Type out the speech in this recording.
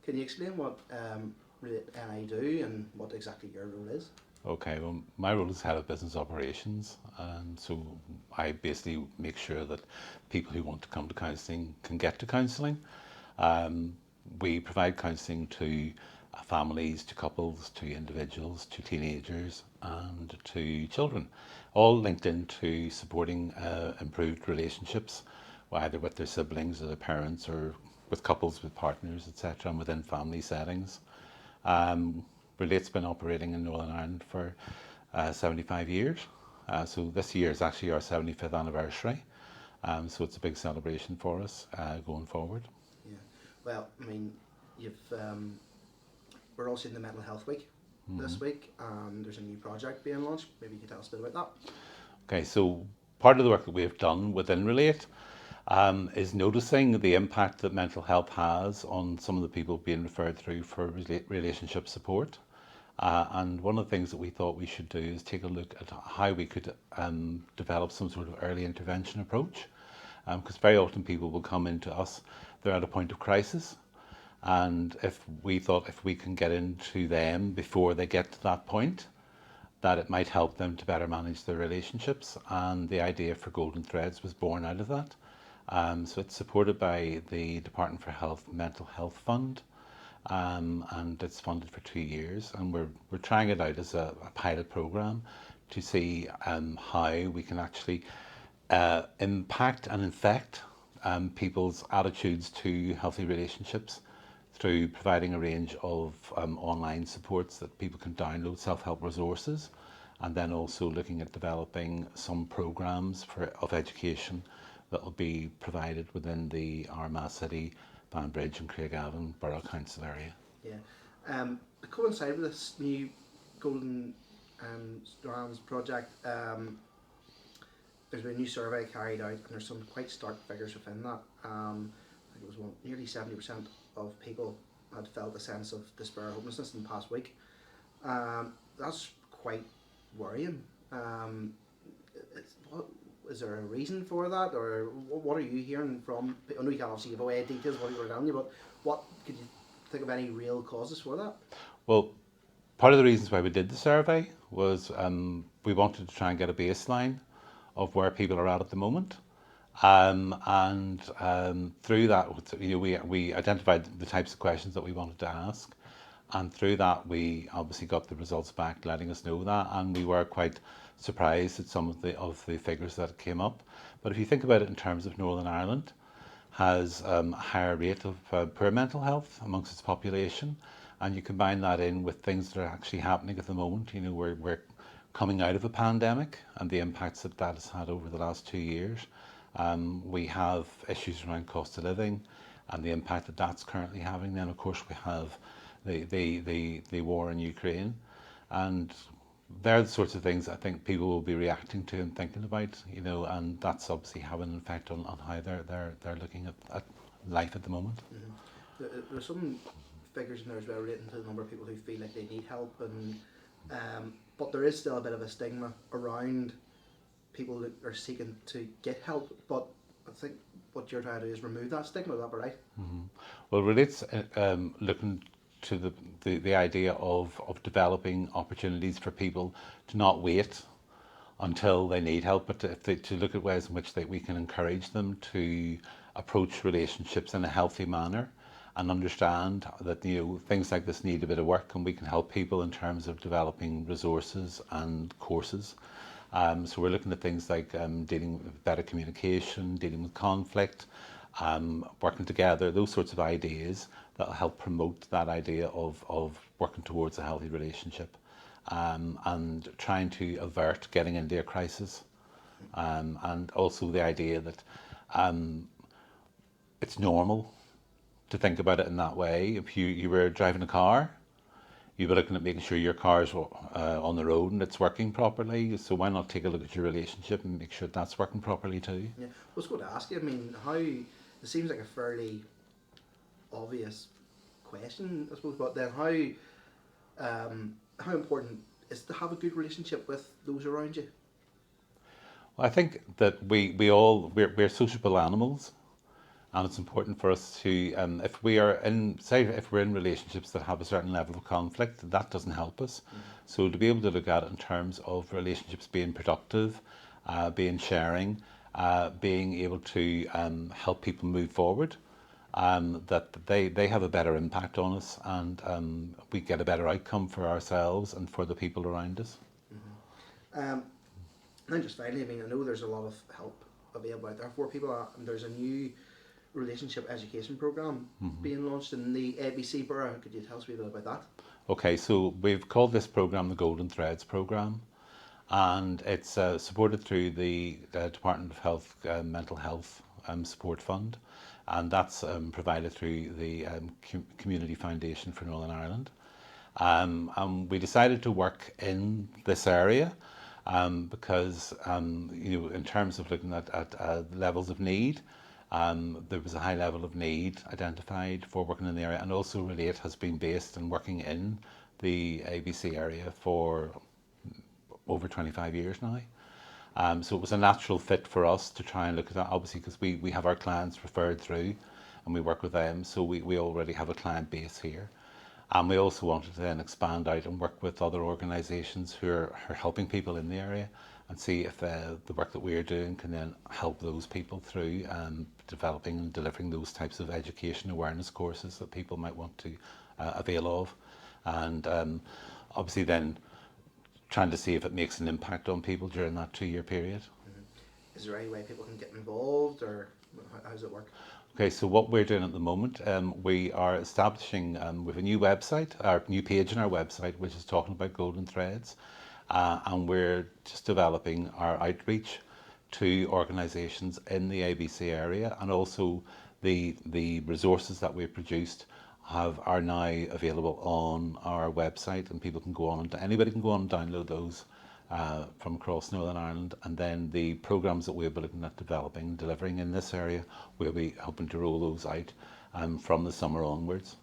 Can you explain what NI do and what exactly your role is? Okay, well, my role is head of business operations, and so I basically make sure that people who want to come to counselling can get to counselling. Um, we provide counselling to families, to couples, to individuals, to teenagers, and to children, all linked into supporting improved relationships, either with their siblings or their parents, or with couples, with partners, etc., and within family settings. Um, Relate's been operating in Northern Ireland for 75 years. So this year is actually our 75th anniversary. So it's a big celebration for us going forward. Yeah. Well, I mean, you've we're also in the Mental Health Week hmm this week, and there's a new project being launched. Maybe you could tell us a bit about that. Okay, so part of the work that we've done within Relate is noticing the impact that mental health has on some of the people being referred through for relationship support. And one of the things that we thought we should do is take a look at how we could develop some sort of early intervention approach. Because very often people will come into us, they're at a point of crisis. And if we thought if we can get into them before they get to that point, that it might help them to better manage their relationships. And the idea for Golden Threads was born out of that. So it's supported by the Department for Health Mental Health Fund, and it's funded for 2 years. And we're trying it out as a pilot program to see how we can actually impact and infect people's attitudes to healthy relationships through providing a range of online supports that people can download, self-help resources, and then also looking at developing some programs of education that will be provided within the Armagh City, Banbridge and Craigavon Borough Council area. Yeah. To coincide with this new Golden Strands project, there's been a new survey carried out, and there's some quite stark figures within that. I think it was nearly 70% of people had felt a sense of despair or hopelessness in the past week. That's quite worrying. What, is there a reason for that, or what are you hearing from? I know you can't obviously give away details of what you were telling you, but what could you think of any real causes for that? Well, part of the reasons why we did the survey was we wanted to try and get a baseline of where people are at the moment. And through that, we identified the types of questions that we wanted to ask. And through that, we obviously got the results back, letting us know that. And we were quite surprised at some of the figures that came up. But if you think about it in terms of Northern Ireland, has a higher rate of poor mental health amongst its population. And you combine that in with things that are actually happening at the moment. We're coming out of a pandemic and the impacts that that has had over the last 2 years. We have issues around cost of living and the impact that that's currently having. Then, of course, we have the war in Ukraine. And they're the sorts of things I think people will be reacting to and thinking about, and that's obviously having an effect on how they're looking at life at the moment. There's some figures in there as well relating to the number of people who feel like they need help, and but there is still a bit of a stigma around people that are seeking to get help. But I think what you're trying to do is remove that stigma. Is that right? Mm-hmm. Well, really, it's looking to the idea of developing opportunities for people to not wait until they need help, but to look at ways in which we can encourage them to approach relationships in a healthy manner and understand that things like this need a bit of work, and we can help people in terms of developing resources and courses. So we're looking at things like dealing with better communication, dealing with conflict, working together, those sorts of ideas that will help promote that idea of working towards a healthy relationship, and trying to avert getting into a crisis. And also the idea that it's normal to think about it in that way. If you were driving a car, you'd be looking at making sure your car's on the road and it's working properly. So why not take a look at your relationship and make sure that's working properly too? Yeah. I was going to ask you. I mean, how it seems like a fairly obvious question, I suppose, but then how important is to have a good relationship with those around you? Well, I think that we're sociable animals, And it's important for us to, if we are in, say, if we're in relationships that have a certain level of conflict, that doesn't help us. So to be able to look at it in terms of relationships being productive, being sharing, being able to help people move forward, that they have a better impact on us, and we get a better outcome for ourselves and for the people around us. Um, and then just finally, I mean, I know there's a lot of help available out there for people. There's a new relationship education program being launched in the ABC Borough. Could you tell us a wee bit about that? Okay, so we've called this program the Golden Threads program, and it's supported through the Department of Health Mental Health Support Fund, and that's provided through the Community Foundation for Northern Ireland. And we decided to work in this area because, in terms of looking at levels of need, there was a high level of need identified for working in the area, and also Relate has been based and working in the ABC area for over 25 years now. So it was a natural fit for us to try and look at that, obviously, because we have our clients referred through and we work with them, so we already have a client base here. And we also wanted to then expand out and work with other organisations who are helping people in the area, and see if the work that we are doing can then help those people through developing and delivering those types of education awareness courses that people might want to avail of. And obviously then trying to see if it makes an impact on people during that 2-year period. Is there any way people can get involved, or how does it work? Okay, so what we're doing at the moment, we are establishing with a new website, our new page on our website, which is talking about Golden Threads, and we're just developing our outreach to organisations in the ABC area, and also the resources that we've produced are now available on our website, and people can go on and anybody can go on and download those from across Northern Ireland. And then the programmes that we'll be looking at developing and delivering in this area, we'll be hoping to roll those out from the summer onwards.